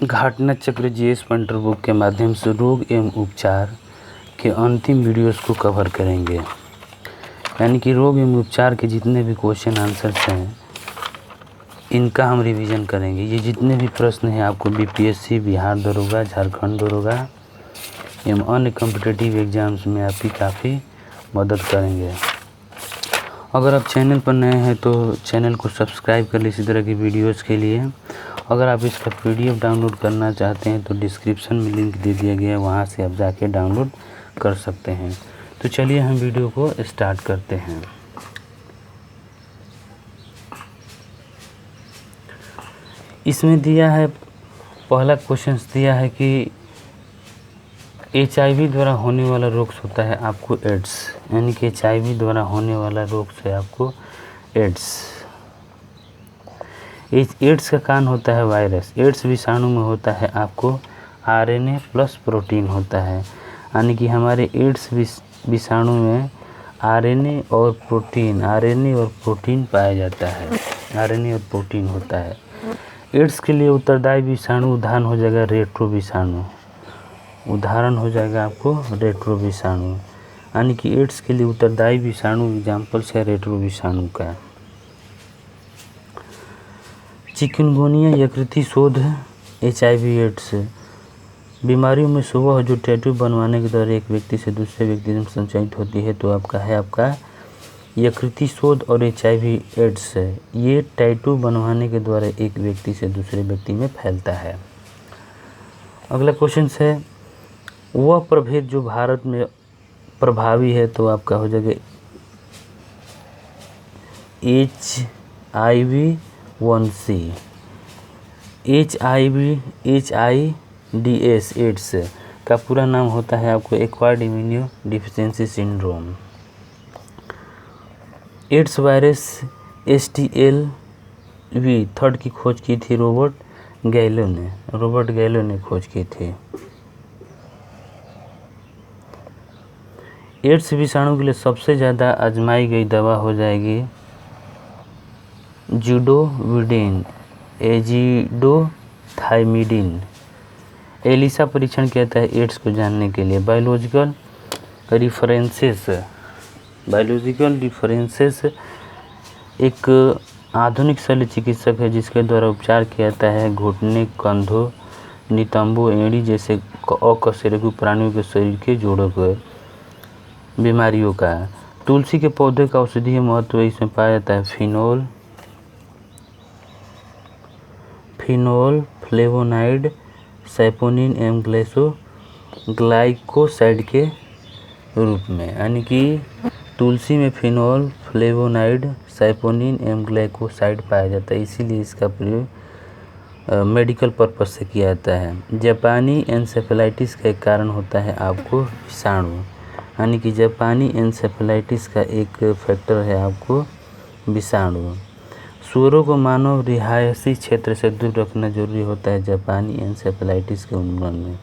घटना चक्र GS punter book के माध्यम से रोग एवं उपचार के अंतिम वीडियोस को कवर करेंगे। यानी कि रोग एवं उपचार के जितने भी क्वेश्चन आंसर्स हैं इनका हम रिवीजन करेंगे। ये जितने भी प्रश्न हैं आपको बीपीएससी, बिहार दरोगा, झारखंड दरोगा एवं अन्य कॉम्पिटिटिव एग्जाम्स में आपकी काफ़ी मदद करेंगे। अगर आप चैनल पर नए हैं तो चैनल को सब्सक्राइब कर लीजिए इसी तरह की वीडियोस के लिए। अगर आप इसका पीडीएफ डाउनलोड करना चाहते हैं तो डिस्क्रिप्शन में लिंक दे दिया गया है, वहाँ से आप जाके डाउनलोड कर सकते हैं। तो चलिए हम वीडियो को स्टार्ट करते हैं। इसमें दिया है, पहला क्वेश्चन दिया है कि HIV द्वारा होने वाला रोग होता है आपको एड्स। यानी कि HIV द्वारा होने वाला रोग से आपको एड्स। एड्स का कारण होता है वायरस। एड्स विषाणु में होता है आपको RNA प्लस प्रोटीन होता है। यानी कि हमारे एड्स विषाणु में RNA और प्रोटीन पाया जाता है। RNA और प्रोटीन होता है। एड्स के लिए उत्तरदायी विषाणु उदाहरण हो जाएगा रेट्रो विषाणु। उदाहरण हो जाएगा आपको रेट्रो विषाणु। यानी कि एड्स के लिए उत्तरदायी विषाणु एग्जाम्पल्स है रेट्रो विषाणु का। चिकनगुनिया यकृति शोध HIV एड्स बीमारियों में से वह जो टैटू बनवाने के द्वारा एक व्यक्ति से दूसरे व्यक्ति में संचारित होती है। तो आपका यकृति शोध और HIV एड्स है। ये टैटू बनवाने के द्वारा एक व्यक्ति से दूसरे व्यक्ति में फैलता है। अगला क्वेश्चन है वह प्रभेद जो भारत में प्रभावी है। तो आपका हो जाएगा HIV1C। HIV/AIDS एड्स का पूरा नाम होता है आपको acquired immuno deficiency syndrome. AIDS virus HTLV third की खोज की थी रॉबर्ट गैलो ने खोज की थी। एड्स विषाणु के लिए सबसे ज़्यादा आजमाई गई दवा हो जाएगी ज़िडोविडिन, एज़िडोथाइमिडिन। एलिसा परीक्षण कहता है एड्स को जानने के लिए। बायोलॉजिकल रिफरेंसेस एक आधुनिक शल्य चिकित्सक है जिसके द्वारा उपचार किया जाता है घुटने, कंधों, नितंबों, एड़ी जैसे अकशेरुकी प्राणियों के शरीर के जोड़ों के बीमारियों का। तुलसी के पौधे का औषधीय महत्व इसमें पाया जाता है फिनोल, फ्लेवोनाइड, सैपोनिन एवं ग्लाइकोसाइड के रूप में। यानी कि तुलसी में फिनोल, फ्लेवोनाइड, सैपोनिन एवं ग्लाइकोसाइड पाया जाता है, इसीलिए इसका प्रयोग मेडिकल पर्पज से किया जाता है। जापानी एन्सेफेलाइटिस का एक कारण होता है आपको विषाणु। यानी कि जापानी एन्सेफेलाइटिस का एक फैक्टर है आपको विषाणु। सूअरों को मानव रिहायशी क्षेत्र से दूर रखना जरूरी होता है जापानी एन्सेफेलाइटिस के उन्मूलन में।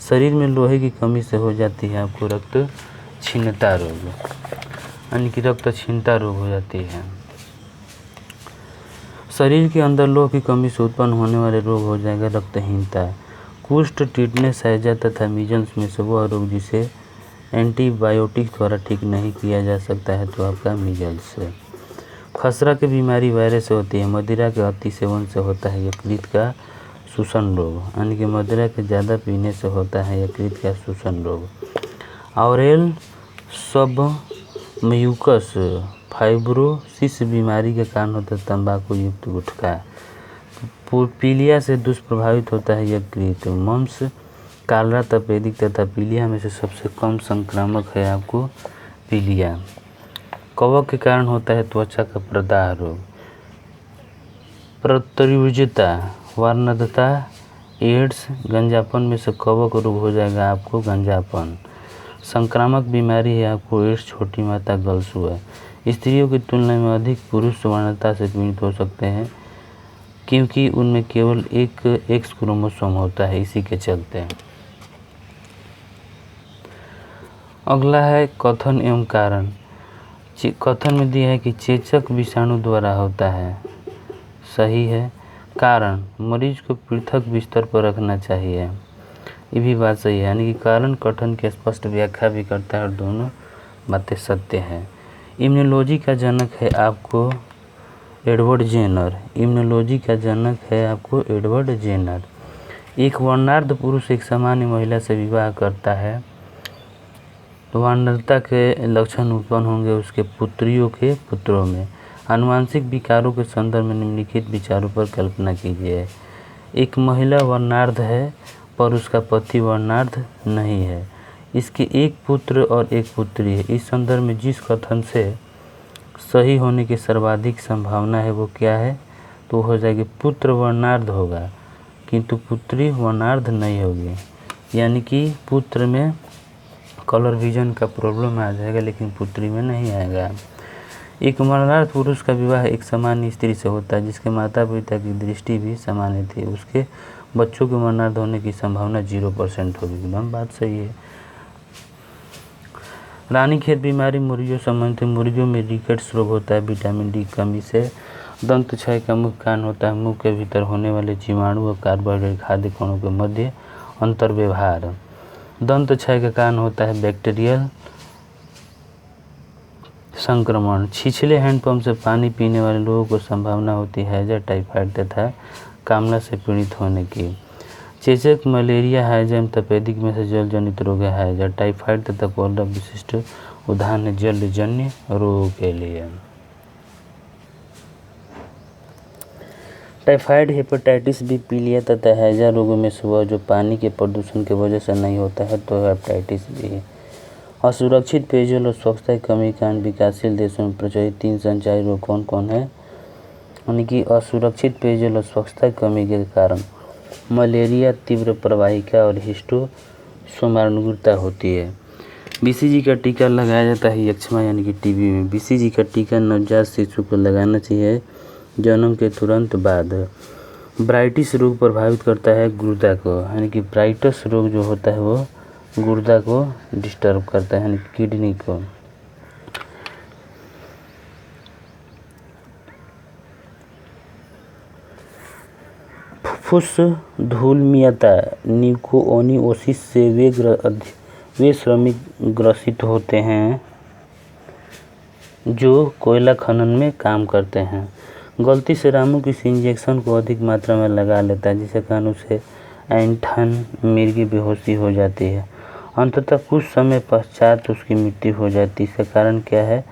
शरीर में लोहे की कमी से हो जाती है आपको रक्तहीनता रोग। यानी कि रक्तहीनता रोग हो जाती है। शरीर के अंदर लोह की कमी से उत्पन्न होने वाले रोग हो जाएगा रक्तहीनता। कुष्ठ, टिटनेस, हैजा तथा मीजल्स में से वह रोग जिसे एंटीबायोटिक द्वारा ठीक नहीं किया जा सकता है तो आपका मीजल्स है। खसरा की बीमारी वायरस से होती है। मदिरा के अति सेवन से होता है यकृत का शोषण रोग। यानी कि मदिरा के ज़्यादा पीने से होता है यकृत का शोषण रोग। ऑरेल सब म्यूकस फाइब्रोसिस बीमारी के कारण होता है तंबाकू युक्त गुटखा। पीलिया से दुष्प्रभावित होता है यकृत। मम्स, कालरा, तपेदिक तथा पीलिया में से सबसे कम संक्रामक है आपको पीलिया। कवक के कारण होता है त्वचा का प्रदाह रोग। प्रत्युज्यता, वर्णदता, एड्स, गंजापन में से कवक रोग हो जाएगा आपको गंजापन। संक्रामक बीमारी है आपको एड्स, छोटी माता, गलसुआ। स्त्रियों की तुलना में अधिक पुरुष वर्णता से पीड़ित हो सकते हैं क्योंकि उनमें केवल एक एक्स क्रोमोसोम होता है, इसी के चलते। अगला है कथन एवं कारण। कथन में दिया है कि चेचक विषाणु द्वारा होता है, सही है। कारण, मरीज को पृथक बिस्तर पर रखना चाहिए, ये भी बात सही है, यानी कि कारण कथन की स्पष्ट व्याख्या भी करता है और दोनों बातें सत्य हैं। इम्यूनोलॉजी का जनक है आपको एडवर्ड जेनर। इम्यूनोलॉजी का जनक है आपको एडवर्ड जेनर। एक वर्णार्ध पुरुष एक सामान्य महिला से विवाह करता है तो वर्णांधता के लक्षण उत्पन्न होंगे उसके पुत्रियों के पुत्रों में। आनुवांशिक विकारों के संदर्भ में निम्नलिखित विचारों पर कल्पना कीजिए। एक महिला वर्णार्ध है पर उसका पति वर्णार्ध नहीं है, इसके एक पुत्र और एक पुत्री है। इस संदर्भ में जिस कथन से सही होने की सर्वाधिक संभावना है वो क्या है, तो हो जाएगी पुत्र वर्णार्ध होगा किंतु पुत्री वर्णार्ध नहीं होगी, यानी कि पुत्र में कलर विजन का प्रॉब्लम आ जाएगा लेकिन पुत्री में नहीं आएगा। एक वर्णार्ध पुरुष का विवाह एक सामान्य स्त्री से होता है जिसके माता पिता की दृष्टि भी सामान्य थी, उसके बच्चों के वर्णार्ध होने की संभावना 0% होगी। एकदम बात सही है। रानीखेत बीमारी मुर्गियों संबंधित है। मुर्गियों में रिकेट्स रोग होता है विटामिन डी कमी से। दंत क्षय का मुख्य कारण होता है मुंह के भीतर होने वाले जीवाणु और कार्बोहाइड्रेट खाद्य कणों के मध्य अंतर व्यवहार। दंत क्षय का कारण होता है बैक्टीरियल संक्रमण। छिछले हैंडपंप से पानी पीने वाले लोगों को संभावना होती है हैजा, टाइफाइड तथा कामला से पीड़ित होने की। चेचक, मलेरिया, हैजा एवं तपेदिक में से जल जनित रोग है हैजा, टाइफाइड तथा कोलेरा विशिष्ट उदाहरण है जलजन्य रोगों के लिए। टाइफाइड, हेपेटाइटिस बी, पीलिया तथा हैजा रोगों में से वह जो पानी के प्रदूषण की वजह से नहीं होता है तो हेपेटाइटिस बी। असुरक्षित पेयजल और स्वच्छता की कमी के कारण विकासशील देशों में प्रचलित 3 संचारी रोग कौन कौन है, यानी कि असुरक्षित पेयजल और स्वच्छता की कमी के कारण मलेरिया, तीव्र प्रवाहिका और हिस्टोसोमाग्रता होती है। बीसीजी का टीका लगाया जाता है यक्ष्मा यानी कि टीबी में। बीसीजी का टीका नवजात शिशु को लगाना चाहिए जन्म के तुरंत बाद। ब्राइटिस रोग प्रभावित करता है गुर्दा को, यानी कि ब्राइटस रोग जो होता है वो गुर्दा को डिस्टर्ब करता है, यानी किडनी को। फुफ्फुस धूलमीयता न्यूकोओनिओसिस से वे श्रमिक ग्रसित होते हैं जो कोयला खनन में काम करते हैं। गलती से रामू किसी इंजेक्शन को अधिक मात्रा में लगा लेता है जिसके कारण उसे ऐंठन, मिर्गी, बेहोशी हो जाती है। अंततः कुछ समय पश्चात उसकी मृत्यु हो जाती है। इसका कारण क्या है,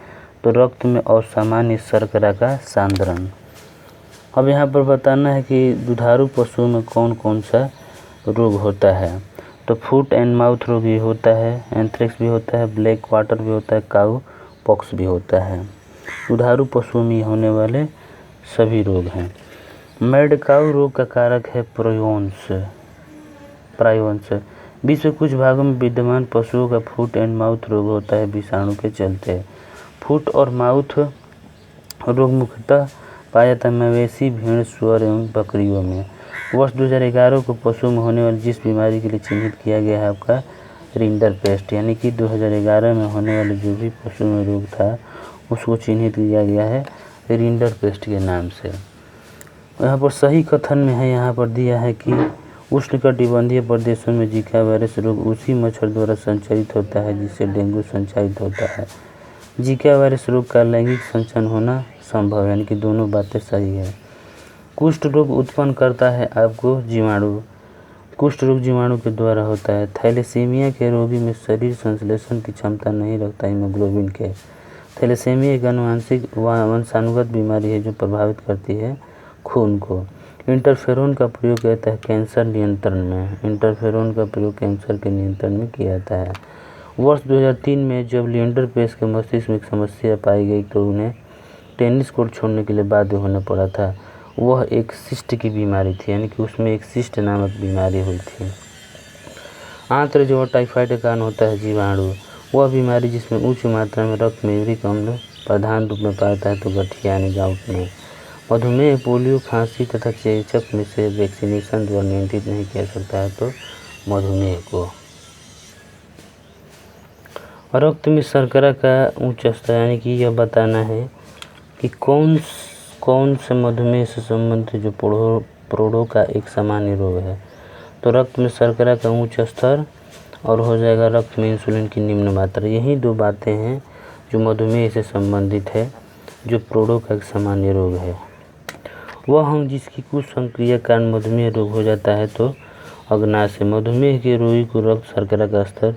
तो रक्त में असामान्य शर्करा का सांद्रण। अब यहाँ पर बताना है कि दुधारू पशुओं में कौन कौन सा रोग होता है, तो फुट एंड माउथ रोग भी होता है, एंथ्रेक्स भी होता है, ब्लैक वाटर भी होता है, काऊ पॉक्स भी होता है। दुधारू पशुओं में होने वाले सभी रोग हैं। मैड काऊ रोग का कारक है प्रायोंस। विश्व के कुछ भागों में विद्यमान पशुओं का फुट एंड माउथ रोग होता है विषाणु के चलते। फुट और माउथ रोग मुख्यतः पाया जाता है मवेशी, भेड़, सुअर एवं बकरियों में। वर्ष 2011 को पशुओं में होने वाली जिस बीमारी के लिए चिन्हित किया गया है आपका रिंडरपेस्ट, यानी कि 2011 में होने वाले जो भी पशु में रोग था उसको चिन्हित किया गया है रिंडरपेस्ट के नाम से। यहाँ पर सही कथन में है, यहाँ पर दिया है कि उष्णकटिबंधीय प्रदेशों में जीका वायरस रोग उसी मच्छर द्वारा संचारित होता है जिससे डेंगू संचारित होता है। जीका वायरस रोग का लैंगिक संचरण होना संभव, यानी कि दोनों बातें सही है। कुष्ठ रोग उत्पन्न करता है आपको जीवाणु। कुष्ठ रोग जीवाणु के द्वारा होता है। थैलेसीमिया के रोगी में शरीर संश्लेषण की क्षमता नहीं रखता हीमोग्लोबिन के। थैलेसीमिया एक आनुवांशिक वंशानुगत बीमारी है जो प्रभावित करती है खून को। इंटरफेरोन का प्रयोग किया जाता है कैंसर नियंत्रण में। इंटरफेरोन का प्रयोग कैंसर के नियंत्रण में किया जाता है। वर्ष 2003 में जब लिएंडर पेस के मस्तिष्क में एक समस्या पाई गई तो उन्हें टेनिस कोर्ट छोड़ने के लिए बाध्य होना पड़ा था। वह एक सिस्ट की बीमारी थी, यानी कि उसमें एक सिस्ट नामक बीमारी हुई थी। आंत्र जो टाइफाइड का कारण होता है जीवाणु, वह बीमारी जिसमें उच्च मात्रा में रक्त में यूरिक अम्ल प्रधान रूप में पाता है तो गठिया यानी गाउट में। मधुमेह, पोलियो, खांसी तथा चेचक में से वैक्सीनेशन द्वारा नियंत्रित नहीं किया सकता है तो मधुमेह को। रक्त में शर्करा का उच्च स्तर, यानी कि यह बताना है कि कौन से मधुमेह से संबंधित जो प्रोडो का एक सामान्य रोग है। तो रक्त में शर्करा का उच्च स्तर और हो जाएगा रक्त में इंसुलिन की निम्न मात्रा। यही दो बातें हैं जो मधुमेह से संबंधित है, जो प्रोडो का एक सामान्य रोग है। वह अंग जिसकी कुछ संक्रिया कारण मधुमेह रोग हो जाता है तो अग्नाशय। मधुमेह के रोगी को रक्त शर्करा का स्तर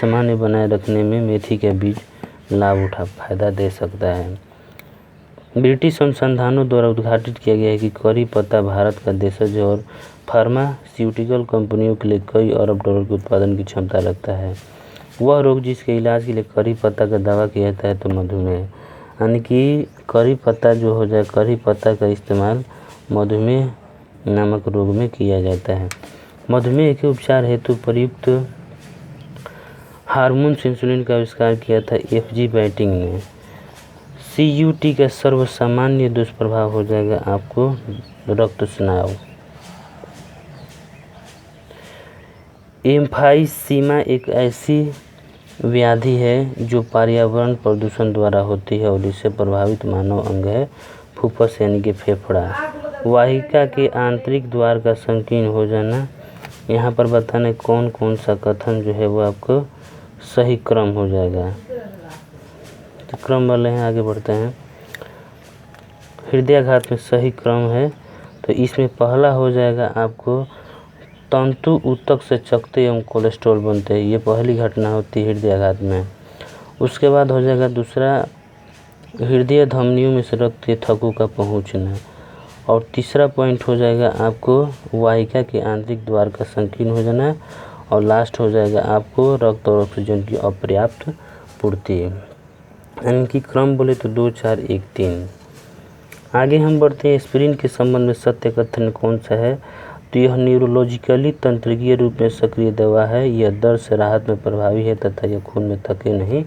सामान्य बनाए रखने में मेथी का बीज फायदा दे सकता है। ब्रिटिश अनुसंधानों द्वारा उद्घाटित किया गया है कि करी पत्ता भारत का देशज है और फार्मास्यूटिकल कंपनियों के लिए कई अरब डॉलर के उत्पादन की क्षमता रखता है। वह रोग जिसके इलाज के लिए करी पत्ता का दावा किया जाता है तो मधुमेह, यानी कि करी पत्ता जो हो जाए, करी पत्ता का इस्तेमाल मधुमेह नामक रोग में किया जाता है। मधुमेह के उपचार हेतु प्रयुक्त हार्मोन इंसुलिन का आविष्कार किया था एफ.जी. बैटिंग ने। CUT का सर्वसामान्य दुष्प्रभाव हो जाएगा आपको रक्तस्राव। एम्फाइसीमा एक ऐसी व्याधि है जो पर्यावरण प्रदूषण द्वारा होती है और इससे प्रभावित मानव अंग है फुफ्फुस यानी कि फेफड़ा। वाहिका के आंतरिक द्वार का संकीर्ण हो जाना। यहाँ पर बताना कौन कौन सा कथन जो है वो आपको सही क्रम हो जाएगा। तो क्रम वाले हैं, आगे बढ़ते हैं। हृदयाघात में सही क्रम है तो इसमें पहला हो जाएगा आपको तंतु ऊतक से चकते एवं कोलेस्ट्रॉल बनते हैं, ये पहली घटना होती है हृदयाघात में। उसके बाद हो जाएगा दूसरा हृदय धमनियों में से रक्त के थक्कों का पहुंचना। और तीसरा पॉइंट हो जाएगा आपको वाहिका के आंतरिक द्वार का संकीर्ण हो जाना। और लास्ट हो जाएगा आपको रक्त और ऑक्सीजन की अपर्याप्त पूर्ति। यानी कि क्रम बोले तो 2, 4, 1, 3। आगे हम बढ़ते हैं। एस्पिरिन के संबंध में सत्य कथन कौन सा है? तो यह न्यूरोलॉजिकली तंत्रिकीय रूप में सक्रिय दवा है। यह दर्द से राहत में प्रभावी है तथा यह खून में थके नहीं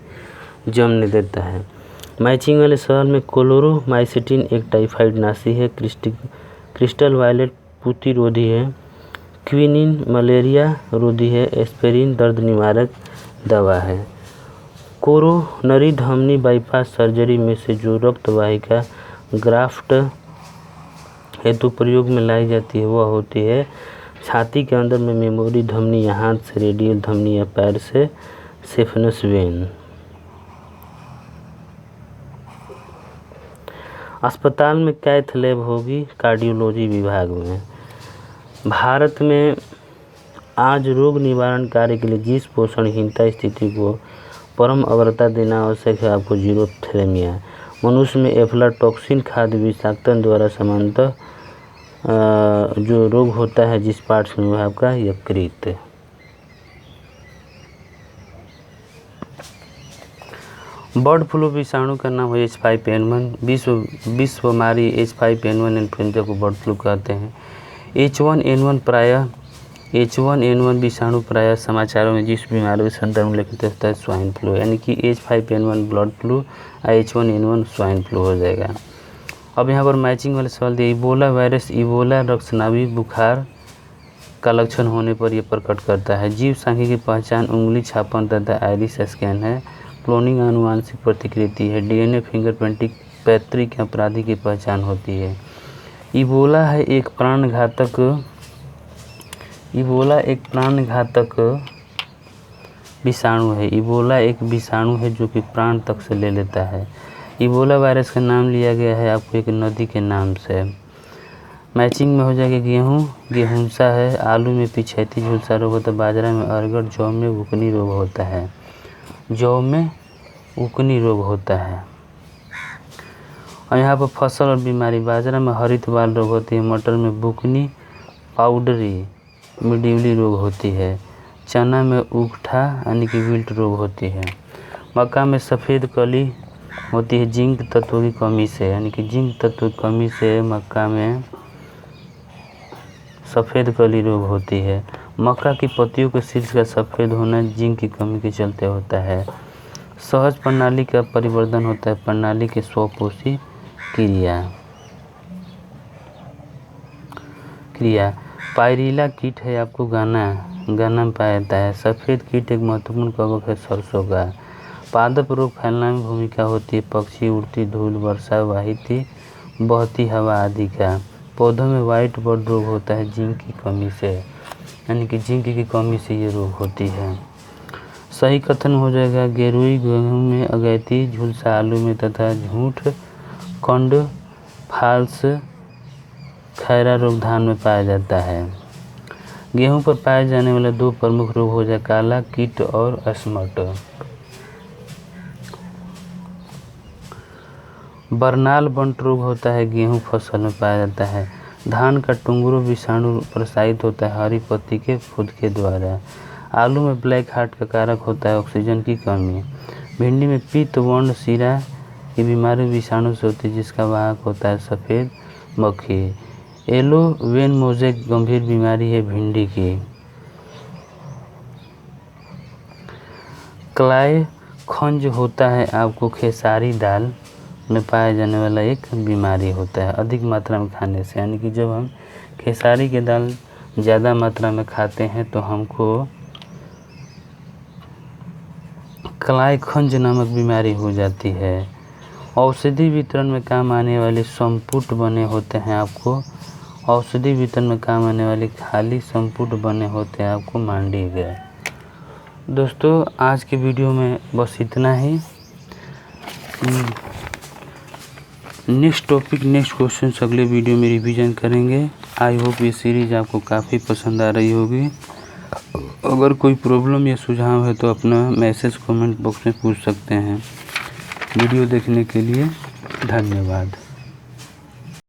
जमने देता है। मैचिंग वाले सवाल में क्लोरोमाइसिटिन एक टाइफाइड नाशी है, क्रिस्टल वायलेट प्रतिरोधी है, क्विनिन मलेरिया रोधी है, एस्पिरिन दर्द निवारक दवा है। कोरोनरी धमनी बाईपास सर्जरी में से जो रक्त वाहिका ग्राफ्ट हेतु प्रयोग में लाई जाती है वह होती है छाती के अंदर में मेमोरी धमनी या हाथ से रेडियल धमनी या पैर से सेफनस वेन। अस्पताल में कैथ लैब होगी कार्डियोलॉजी विभाग में। भारत में आज रोग निवारण कार्य के लिए जिस पोषणहीनता स्थिति को परम अग्रता देना आवश्यक है आपको जीरोथेलेमिया। मनुष्य में एफ्लाटॉक्सिन खाद्य विषाक्तन द्वारा सामान्यतः जो रोग होता है जिस पार्ट्स में वह आपका यकृत। बर्ड फ्लू विषाणु का नाम है H5N1। विश्वमारी H5N1 इन्फ्लुएंजा को बर्ड फ्लू कहते हैं। H1N1 विषाणु प्रायः समाचारों में जिस बीमारी के संदर्भ में लिखित होता है स्वाइन फ्लू, यानी कि H5N1 बर्ड फ्लू और H1N1 स्वाइन फ्लू हो जाएगा। अब यहाँ पर मैचिंग वाले सवाल दिए। इबोला वायरस इबोला रक्तस्रावी बुखार का लक्षण होने पर यह प्रकट करता है। जीव सांख्यिकी की पहचान उंगली छापन तथा आइरिस स्कैन है। क्लोनिंग आनुवांशिक प्रतिकृति है। DNA फिंगरप्रिंटिंग पैतृक अपराधी की पहचान होती है। इबोला एक प्राणघातक विषाणु है। इबोला एक विषाणु है जो कि प्राण तक से ले लेता है। इबोला वायरस का नाम लिया गया है आपको एक नदी के नाम से। मैचिंग में हो जाएगा गेहूंसा है। आलू में पिछैती झुलसा रोग होता है। बाजरा में अरगड़। जौ में उकनी रोग होता है। और यहाँ पर फसल और बीमारी। बाजरा में हरित बाल रोग होती है। मटर में बुकनी पाउडरी मिडीवली रोग होती है। चना में उगठा यानी कि विल्ट रोग होती है। मक्का में सफ़ेद कली होती है जिंक तत्व की कमी से, यानी कि जिंक तत्व की कमी से मक्का में सफ़ेद कली रोग होती है। मक्का की पत्तियों के शीर्ष का सफ़ेद होना जिंक की कमी के चलते होता है। सहज प्रणाली का परिवर्तन होता है। प्रणाली के स्वपोषी क्रिया। पायरिला कीट है आपको गाना में पाया जाता है। सफ़ेद कीट एक महत्वपूर्ण कवक है सरसों का। पादप रोग फैलने में भूमिका होती है पक्षी, उड़ती धूल, वर्षा, वाहिती बहती हवा आदि का। पौधों में वाइट बर्ड रोग होता है जिंक की कमी से, यानी कि जिंक की कमी से ये रोग होती है। सही कथन हो जाएगा गेरुई गेहूँ में, अगैती झुलसा आलू में तथा झूठ कंड फाल्स खैरा रोग धान में पाया जाता है। गेहूं पर पाए जाने वाले 2 प्रमुख रोग हो जाए काला कीट और स्मट। बरनाल बंट रोग होता है गेहूं फसल में पाया जाता है। धान का टुंगरो विषाणु प्रसारित होता है हरी पत्ती के फुदके द्वारा। आलू में ब्लैक हार्ट का कारक होता है ऑक्सीजन की कमी। भिंडी में पित्त वर्ण शीरा की बीमारी विषाणु से होती है जिसका वाहक होता है सफ़ेद मक्खी। येलो वेन मोज़ेक गंभीर बीमारी है भिंडी की। क्लाय खंज होता है आपको खेसारी दाल में पाया जाने वाला एक बीमारी होता है अधिक मात्रा में खाने से, यानी कि जब हम खेसारी की दाल ज़्यादा मात्रा में खाते हैं तो हमको क्लाय खंज नामक बीमारी हो जाती है। औषधि वितरण में काम आने वाले संपुट बने होते हैं आपको, औषधि वितरण में काम आने वाले खाली संपुट बने होते हैं आपको मांडीव्य। दोस्तों आज के वीडियो में बस इतना ही। नेक्स्ट टॉपिक नेक्स्ट क्वेश्चन अगले वीडियो में रिवीजन करेंगे। आई होप ये सीरीज़ आपको काफ़ी पसंद आ रही होगी। अगर कोई प्रॉब्लम या सुझाव है तो अपना मैसेज कमेंट बॉक्स में पूछ सकते हैं। वीडियो देखने के लिए धन्यवाद।